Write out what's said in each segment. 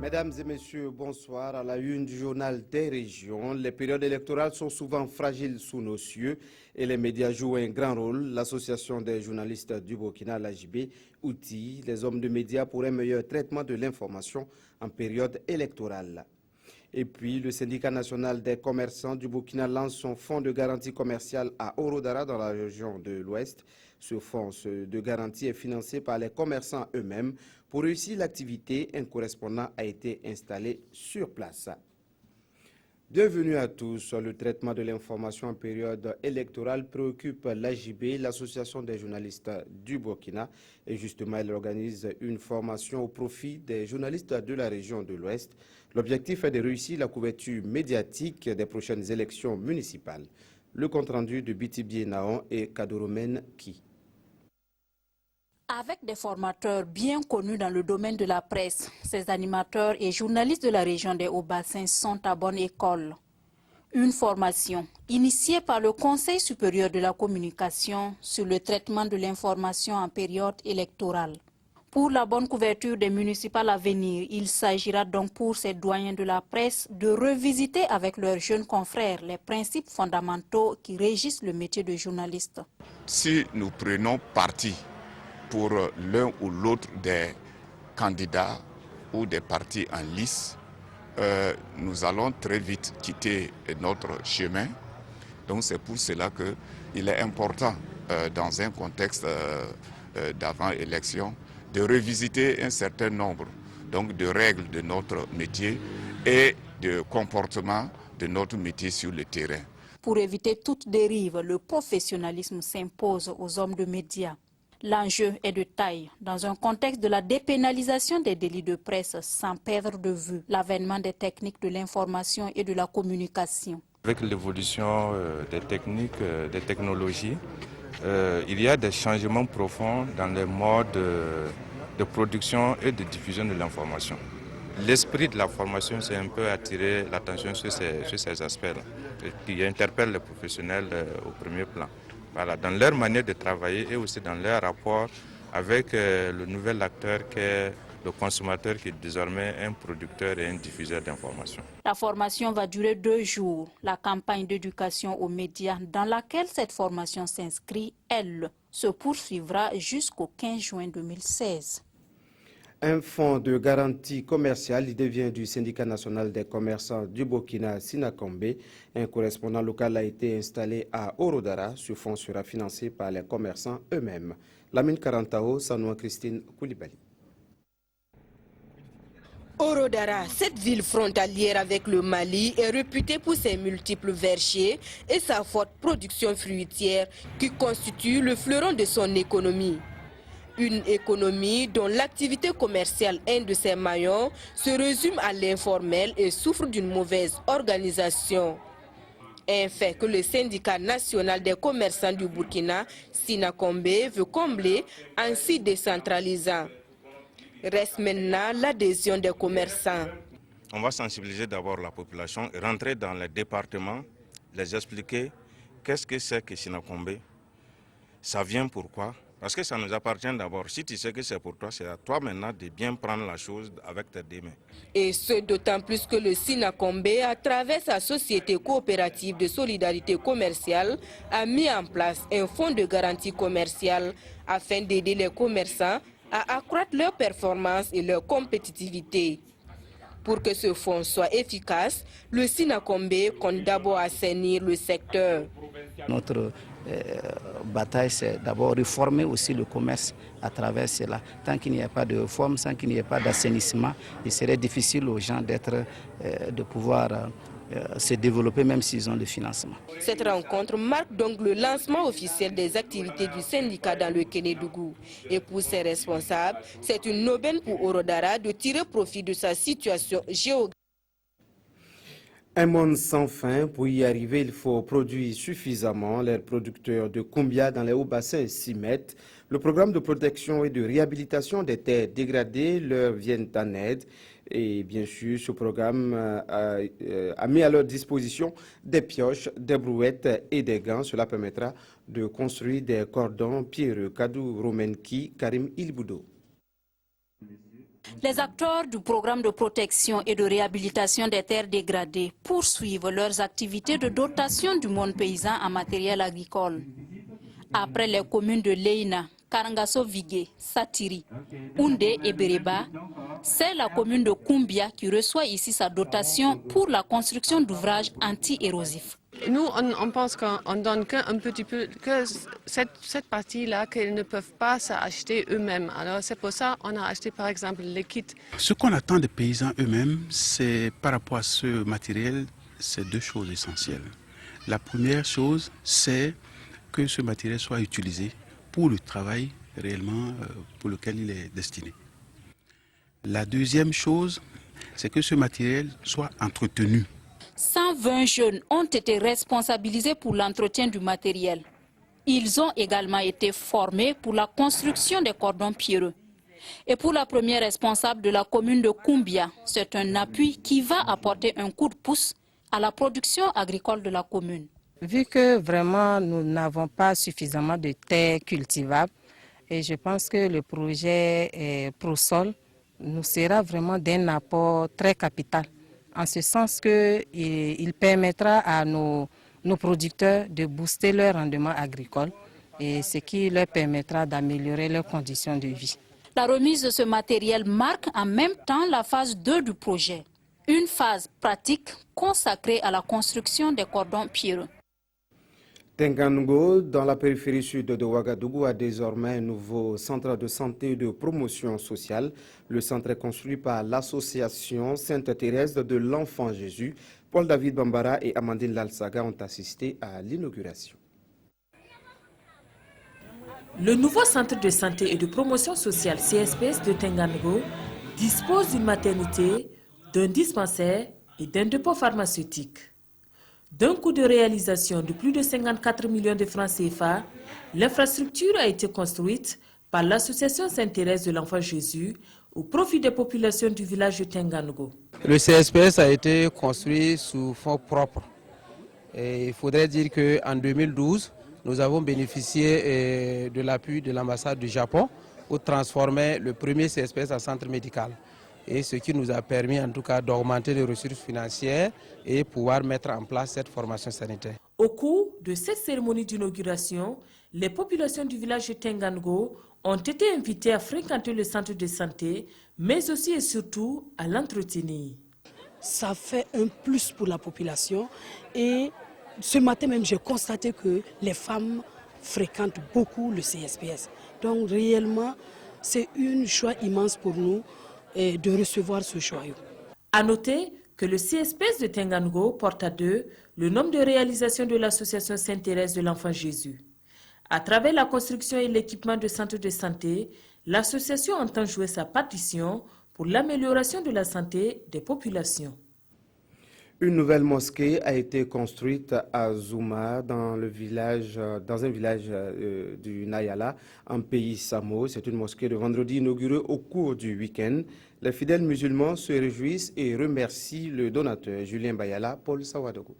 Mesdames et messieurs, bonsoir. À la une du journal des régions, les périodes électorales sont souvent fragiles sous nos cieux et les médias jouent un grand rôle. L'association des journalistes du Burkina, l'AJB, outille les hommes de médias pour un meilleur traitement de l'information en période électorale. Et puis, le syndicat national des commerçants du Burkina lance son fonds de garantie commerciale à Orodara dans la région de l'Ouest. Ce fonds de garantie est financé par les commerçants eux-mêmes. Pour réussir l'activité, un correspondant a été installé sur place. Bienvenue à tous. Le traitement de l'information en période électorale préoccupe l'AJB, l'association des journalistes du Burkina. Et justement, elle organise une formation au profit des journalistes de la région de l'Ouest. L'objectif est de réussir la couverture médiatique des prochaines élections municipales. Le compte-rendu de Bitibi Naon et Kadoromen Ki. Avec des formateurs bien connus dans le domaine de la presse, ces animateurs et journalistes de la région des Hauts-Bassins sont à bonne école. Une formation initiée par le Conseil supérieur de la communication sur le traitement de l'information en période électorale. Pour la bonne couverture des municipales à venir, il s'agira donc pour ces doyens de la presse de revisiter avec leurs jeunes confrères les principes fondamentaux qui régissent le métier de journaliste. Si nous prenons parti pour l'un ou l'autre des candidats ou des partis en lice, nous allons très vite quitter notre chemin. Donc c'est pour cela qu'il est important, dans un contexte d'avant-élection, de revisiter un certain nombre donc, de règles de notre métier et de comportement de notre métier sur le terrain. Pour éviter toute dérive, le professionnalisme s'impose aux hommes de médias. L'enjeu est de taille dans un contexte de la dépénalisation des délits de presse sans perdre de vue l'avènement des techniques de l'information et de la communication. Avec l'évolution des techniques, des technologies, il y a des changements profonds dans les modes de production et de diffusion de l'information. L'esprit de la formation, c'est un peu attirer l'attention sur ces aspects-là, qui interpellent les professionnels au premier plan. Voilà, dans leur manière de travailler et aussi dans leur rapport avec le nouvel acteur qui est le consommateur, qui est désormais un producteur et un diffuseur d'informations. La formation va durer 2 jours. La campagne d'éducation aux médias dans laquelle cette formation s'inscrit, elle, se poursuivra jusqu'au 15 juin 2016. Un fonds de garantie commerciale, il devient du syndicat national des commerçants du Burkina, Sinakombe. Un correspondant local a été installé à Orodara. Ce fonds sera financé par les commerçants eux-mêmes. Lamine Karantao, Sanoua Christine Koulibaly. Orodara, cette ville frontalière avec le Mali, est réputée pour ses multiples vergers et sa forte production fruitière qui constitue le fleuron de son économie. Une économie dont l'activité commerciale, un de ses maillons, se résume à l'informel et souffre d'une mauvaise organisation. Un fait que le syndicat national des commerçants du Burkina, Sinakombe, veut combler en s'y décentralisant. Reste maintenant l'adhésion des commerçants. On va sensibiliser d'abord la population et rentrer dans les départements, les expliquer qu'est-ce que c'est que Sinakombe, ça vient pourquoi. Parce que ça nous appartient d'abord. Si tu sais que c'est pour toi, c'est à toi maintenant de bien prendre la chose avec tes deux mains. Et ce, d'autant plus que le Sinakombe, à travers sa société coopérative de solidarité commerciale, a mis en place un fonds de garantie commerciale afin d'aider les commerçants à accroître leur performance et leur compétitivité. Pour que ce fonds soit efficace, le Sinakombe compte d'abord assainir le secteur. Notre bataille, c'est d'abord réformer aussi le commerce à travers cela. Tant qu'il n'y a pas de réforme, tant qu'il n'y a pas d'assainissement, il serait difficile aux gens de pouvoir se développer même s'ils ont le financement. Cette rencontre marque donc le lancement officiel des activités du syndicat dans le Kénédougou. Et pour ses responsables, c'est une aubaine pour Orodara de tirer profit de sa situation géographique. Un monde sans fin. Pour y arriver, il faut produire suffisamment. Les producteurs de Koumbia dans les hauts-bassins s'y mettent. Le programme de protection et de réhabilitation des terres dégradées leur vient en aide. Et bien sûr, ce programme a mis à leur disposition des pioches, des brouettes et des gants. Cela permettra de construire des cordons pierreux. Kadou Romenki, Karim Ilboudo. Les acteurs du programme de protection et de réhabilitation des terres dégradées poursuivent leurs activités de dotation du monde paysan en matériel agricole. Après les communes de Leïna, Karangaso-Vigué, Satiri, Oundé et Bereba, c'est la commune de Koumbia qui reçoit ici sa dotation pour la construction d'ouvrages anti-érosifs. Nous, on pense qu'on donne qu'un petit peu, que cette partie-là, qu'ils ne peuvent pas s'acheter eux-mêmes. Alors c'est pour ça qu'on a acheté par exemple les kits. Ce qu'on attend des paysans eux-mêmes, c'est par rapport à ce matériel, c'est deux choses essentielles. La première chose, c'est que ce matériel soit utilisé pour le travail réellement pour lequel il est destiné. La deuxième chose, c'est que ce matériel soit entretenu. 120 jeunes ont été responsabilisés pour l'entretien du matériel. Ils ont également été formés pour la construction des cordons pierreux. Et pour la première responsable de la commune de Koumbia, c'est un appui qui va apporter un coup de pouce à la production agricole de la commune. Vu que vraiment nous n'avons pas suffisamment de terres cultivables, et je pense que le projet ProSol nous sera vraiment d'un apport très capital, en ce sens qu'il permettra à nos producteurs de booster leur rendement agricole, et ce qui leur permettra d'améliorer leurs conditions de vie. La remise de ce matériel marque en même temps la phase 2 du projet, une phase pratique consacrée à la construction des cordons pierreux. Tengango, dans la périphérie sud de Ouagadougou, a désormais un nouveau centre de santé et de promotion sociale. Le centre est construit par l'association Sainte-Thérèse de l'Enfant Jésus. Paul-David Bambara et Amandine Lalsaga ont assisté à l'inauguration. Le nouveau centre de santé et de promotion sociale CSPS de Tengango dispose d'une maternité, d'un dispensaire et d'un dépôt pharmaceutique. D'un coût de réalisation de plus de 54 millions de francs CFA, l'infrastructure a été construite par l'association Sainte-Thérèse de l'Enfant Jésus au profit des populations du village de Tengango. Le CSPS a été construit sous fonds propres. Et il faudrait dire qu'en 2012, nous avons bénéficié de l'appui de l'ambassade du Japon pour transformer le premier CSPS en centre médical. Et ce qui nous a permis en tout cas d'augmenter les ressources financières et pouvoir mettre en place cette formation sanitaire. Au cours de cette cérémonie d'inauguration, les populations du village de Tengango ont été invitées à fréquenter le centre de santé, mais aussi et surtout à l'entretenir. Ça fait un plus pour la population et ce matin même j'ai constaté que les femmes fréquentent beaucoup le CSPS. Donc réellement c'est une joie immense pour nous de recevoir ce joyau. À noter que le CSPS de Tengango porte à 2 le nombre de réalisations de l'association Sainte-Thérèse de l'Enfant Jésus. À travers la construction et l'équipement de centres de santé, l'association entend jouer sa partition pour l'amélioration de la santé des populations. Une nouvelle mosquée a été construite à Zouma, dans un village du Nayala, en pays Samo. C'est une mosquée de vendredi inaugurée au cours du week-end. Les fidèles musulmans se réjouissent et remercient le donateur Julien Bayala, Paul Sawadogo.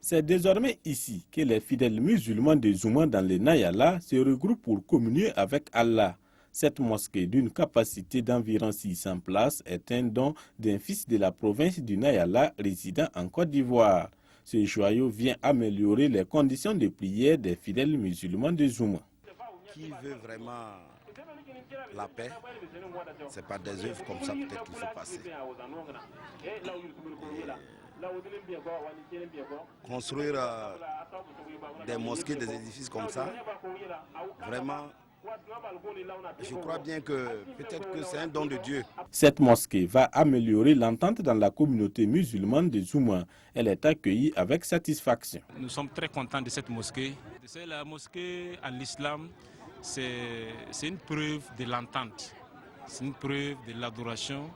C'est désormais ici que les fidèles musulmans de Zouma dans le Nayala se regroupent pour communier avec Allah. Cette mosquée d'une capacité d'environ 600 places est un don d'un fils de la province du Nayala résidant en Côte d'Ivoire. Ce joyau vient améliorer les conditions de prière des fidèles musulmans de Zouma. Qui veut vraiment la paix, c'est par des œuvres comme ça peut-être qu'il faut passer. Construire des mosquées, des édifices comme ça, vraiment, je crois bien que peut-être que c'est un don de Dieu. Cette mosquée va améliorer l'entente dans la communauté musulmane de Zouma. Elle est accueillie avec satisfaction. Nous sommes très contents de cette mosquée. C'est la mosquée en l'islam, c'est une preuve de l'entente, c'est une preuve de l'adoration,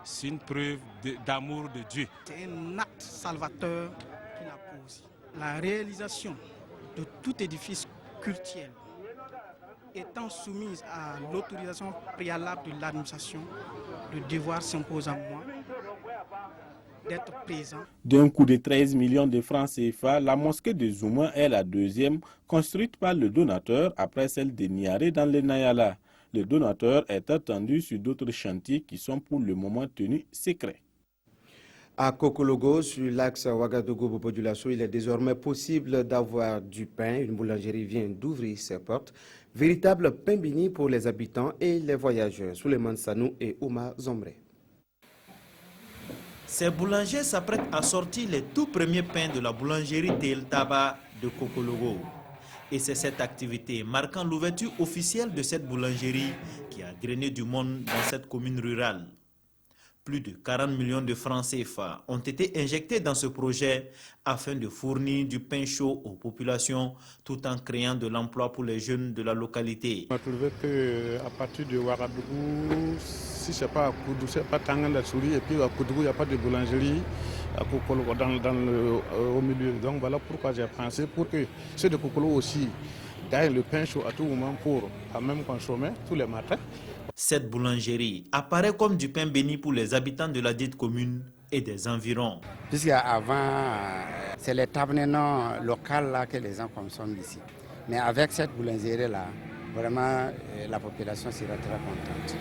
c'est une preuve d'amour de Dieu. C'est un acte salvateur qu'il a posé. La réalisation de tout édifice cultuel étant soumise à l'autorisation préalable de l'administration, le devoir s'impose à moi d'être présent. D'un coût de 13 millions de francs CFA, la mosquée de Zouma est la deuxième construite par le donateur après celle de Niaré dans le Nayala. Le donateur est attendu sur d'autres chantiers qui sont pour le moment tenus secrets. À Kokologo, sur l'axe Ouagadougou-Bobo-Dioulasso, il est désormais possible d'avoir du pain. Une boulangerie vient d'ouvrir ses portes. Véritable pain béni pour les habitants et les voyageurs. Souleymane Sanou et Oumar Zombre. Ces boulangers s'apprêtent à sortir les tout premiers pains de la boulangerie Tel Taba de Kokologo. Et c'est cette activité marquant l'ouverture officielle de cette boulangerie qui a grainé du monde dans cette commune rurale. Plus de 40 millions de francs CFA ont été injectés dans ce projet afin de fournir du pain chaud aux populations tout en créant de l'emploi pour les jeunes de la localité. On a trouvé qu'à partir de Ouagadougou, si ce n'est pas à Koudou, ce n'est pas Tangandasouri, et puis à Koudou, il n'y a pas de boulangerie à Kokolo, au milieu. Donc voilà pourquoi j'ai pensé pour que ceux de Kokolo aussi gagnent le pain chaud à tout moment pour quand même consommer tous les matins. Cette boulangerie apparaît comme du pain béni pour les habitants de la dite commune et des environs. Puisqu'avant, c'est les tabenons locales là que les gens consomment ici. Mais avec cette boulangerie-là, vraiment, la population sera très contente.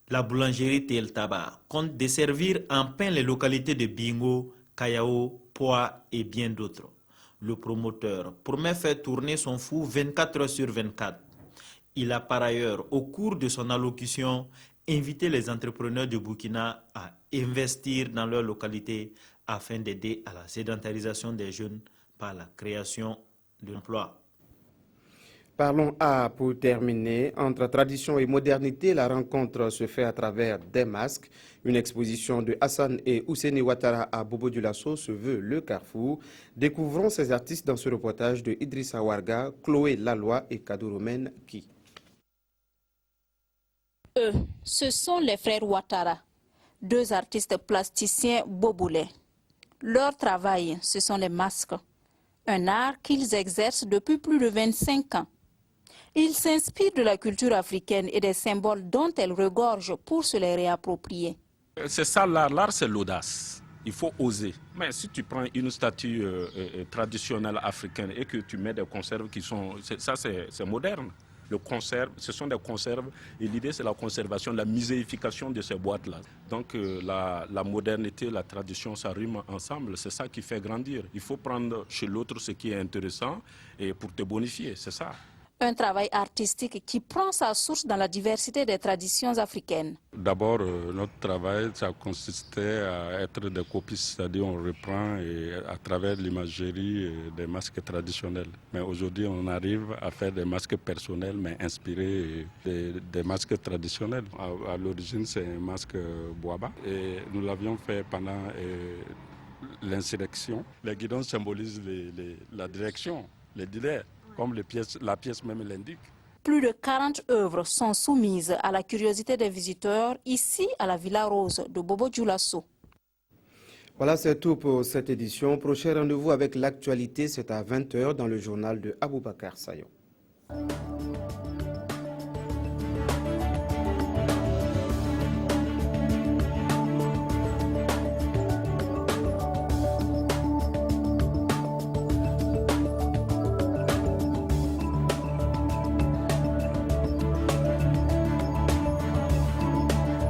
La boulangerie Tel Taba compte desservir en pain les localités de Bingo, Kayao, Poa et bien d'autres. Le promoteur promet faire tourner son four 24 heures sur 24. Il a par ailleurs, au cours de son allocution, invité les entrepreneurs de Burkina à investir dans leur localité afin d'aider à la sédentarisation des jeunes par la création d'emplois. Parlons pour terminer. Entre tradition et modernité, la rencontre se fait à travers des masques. Une exposition de Hassan et Ouseni Ouattara à Bobo-Dioulasso se veut le carrefour. Découvrons ces artistes dans ce reportage de Idrissa Warga, Chloé Laloy et Kadou Romaine qui. Eux, ce sont les frères Ouattara, deux artistes plasticiens boboulais. Leur travail, ce sont les masques, un art qu'ils exercent depuis plus de 25 ans. Ils s'inspirent de la culture africaine et des symboles dont elle regorge pour se les réapproprier. C'est ça l'art, l'art c'est l'audace. Il faut oser. Mais si tu prends une statue traditionnelle africaine et que tu mets des conserves qui sont... Ça c'est moderne. Ce sont des conserves et l'idée c'est la conservation, la muséification de ces boîtes-là. Donc la modernité, la tradition, ça rime ensemble, c'est ça qui fait grandir. Il faut prendre chez l'autre ce qui est intéressant et pour te bonifier, c'est ça. Un travail artistique qui prend sa source dans la diversité des traditions africaines. D'abord, notre travail, ça consistait à être des copistes, c'est-à-dire on reprend à travers l'imagerie des masques traditionnels. Mais aujourd'hui, on arrive à faire des masques personnels, mais inspirés des masques traditionnels. À l'origine, c'est un masque Boaba et nous l'avions fait pendant l'insurrection. Les guidons symbolisent la direction, les leaders. Comme la pièce même l'indique. Plus de 40 œuvres sont soumises à la curiosité des visiteurs ici à la Villa Rose de Bobo-Dioulasso. Voilà, c'est tout pour cette édition. Prochain rendez-vous avec l'actualité, c'est à 20 h dans le journal de Aboubakar Sayon.